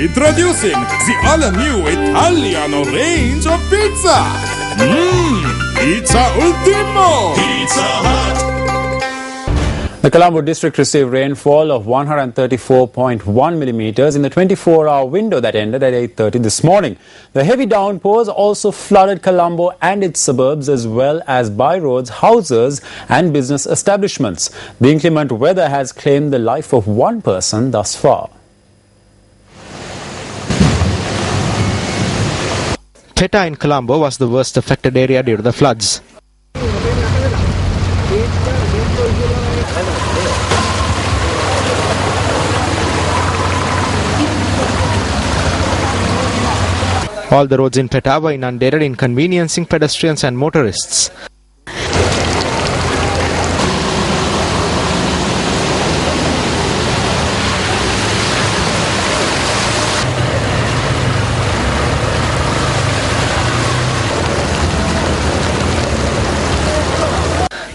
Introducing the all-new Italiano range of pizza. Pizza Ultimo. Pizza Hut. The Colombo district received rainfall of 134.1 millimeters in the 24-hour window that ended at 8:30 this morning. The heavy downpours also flooded Colombo and its suburbs as well as byroads, houses and business establishments. The inclement weather has claimed the life of one person thus far. Peta in Colombo was the worst affected area due to the floods. All the roads in Peta were inundated, inconveniencing pedestrians and motorists.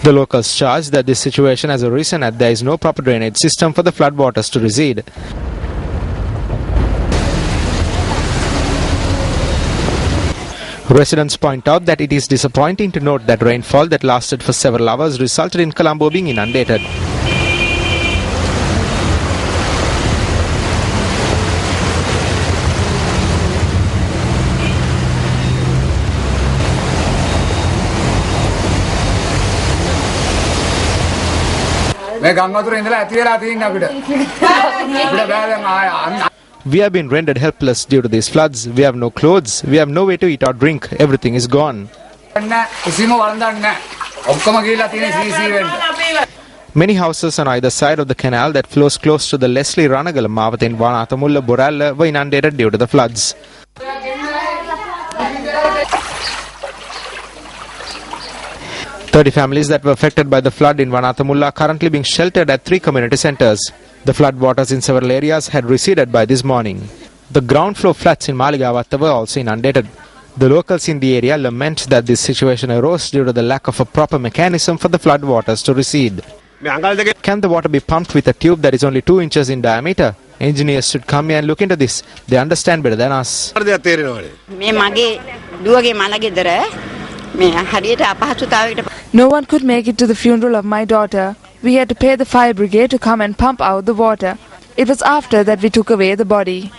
The locals charge that this situation has arisen as there is no proper drainage system for the floodwaters to recede. Residents point out that it is disappointing to note that rainfall that lasted for several hours resulted in Colombo being inundated. We have been rendered helpless due to these floods. We have no clothes, we have no way to eat or drink, everything is gone. Many houses on either side of the canal that flows close to the Leslie Ranagala Mawatha in Wanathamulla Boralla were inundated due to the floods. 30 families that were affected by the flood in Wanathamulla are currently being sheltered at 3 community centres. The flood waters in several areas had receded by this morning. The ground floor flats in Maligawatha were also inundated. The locals in the area lament that this situation arose due to the lack of a proper mechanism for the flood waters to recede. Can the water be pumped with a tube that is only 2 inches in diameter? Engineers should come here and look into this. They understand better than us. No one could make it to the funeral of my daughter. We had to pay the fire brigade to come and pump out the water. It was after that we took away the body.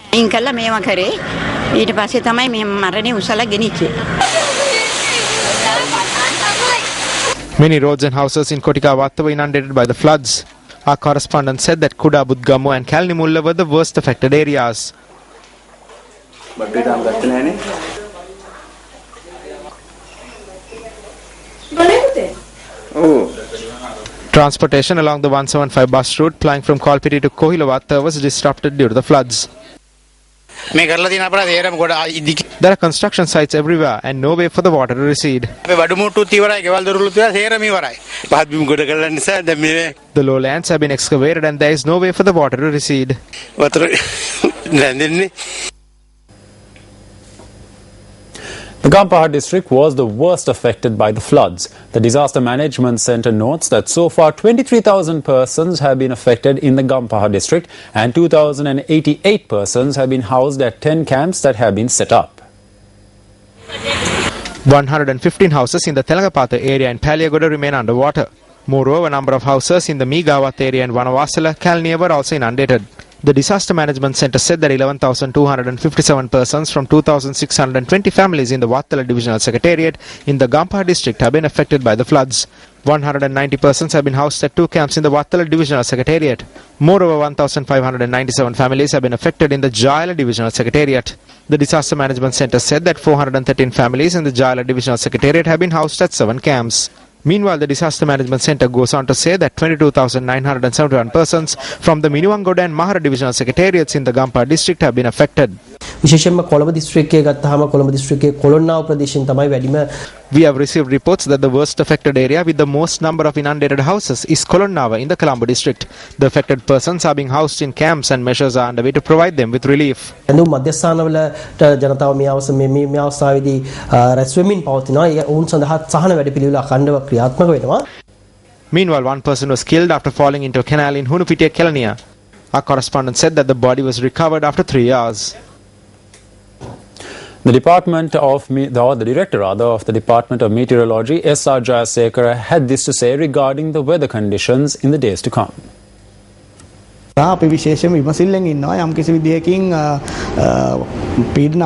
Many roads and houses in Kotikawatha were inundated by the floods. Our correspondent said that Kuda, Budgamu and Kalnimulla were the worst affected areas. Transportation along the 175 bus route plying from Kolpiti to Kohilawatha was disrupted due to the floods. There are construction sites everywhere and no way for the water to recede. The lowlands have been excavated and there is no way for the water to recede. The Gampaha district was the worst affected by the floods. The Disaster Management Centre notes that so far 23,000 persons have been affected in the Gampaha district and 2,088 persons have been housed at 10 camps that have been set up. 115 houses in the Telangapatha area in Paliagoda remain underwater. Moreover, a number of houses in the Meegawatha area in Vanawasala, Kalniya were also inundated. The Disaster Management Centre said that 11,257 persons from 2,620 families in the Wattala Divisional Secretariat in the Gampaha district have been affected by the floods. 190 persons have been housed at 2 camps in the Wattala Divisional Secretariat. Moreover, 1,597 families have been affected in the Jayala Divisional Secretariat. The Disaster Management Centre said that 413 families in the Jayala Divisional Secretariat have been housed at 7 camps. Meanwhile, the Disaster Management Centre goes on to say that 22,971 persons from the Minuwangoda and Mahara Divisional Secretariats in the Gampaha district have been affected. We have received reports that the worst affected area with the most number of inundated houses is Kolonnawa in the Colombo district. The affected persons are being housed in camps and measures are underway to provide them with relief. Meanwhile, one person was killed after falling into a canal in Hunupitiya, Kelaniya. Our correspondent said that the body was recovered after 3 hours. The director of the Department of Meteorology, S.R. Jayasekara, had this to say regarding the weather conditions in the days to come. අපි විශේෂයෙන් විමසිල්ලෙන් ඉන්නවා යම් කිසි විදියකින් පීඩන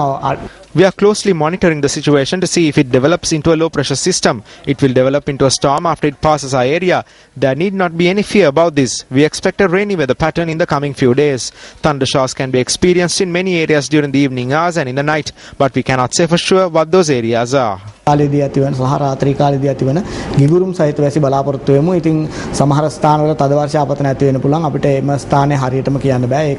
We are closely monitoring the situation to see if it develops into a low pressure system. It will develop into a storm after it passes our area. There need not be any fear about this. We expect a rainy weather pattern in the coming few days. Thunder showers can be experienced in many areas during the evening hours and in the night, but we cannot say for sure what those areas are. කාලේදී ඇතිවන සහ රාත්‍රී කාලේදී ඇතිවන ගිගුරුම් සහිත වැසි බලාපොරොත්තු වෙමු. ඉතින් සමහර ස්ථානවල තද වර්ෂාපතන ඇති වෙන්න පුළුවන්. අපිට එම ස්ථානයේ හරියටම කියන්න බෑ.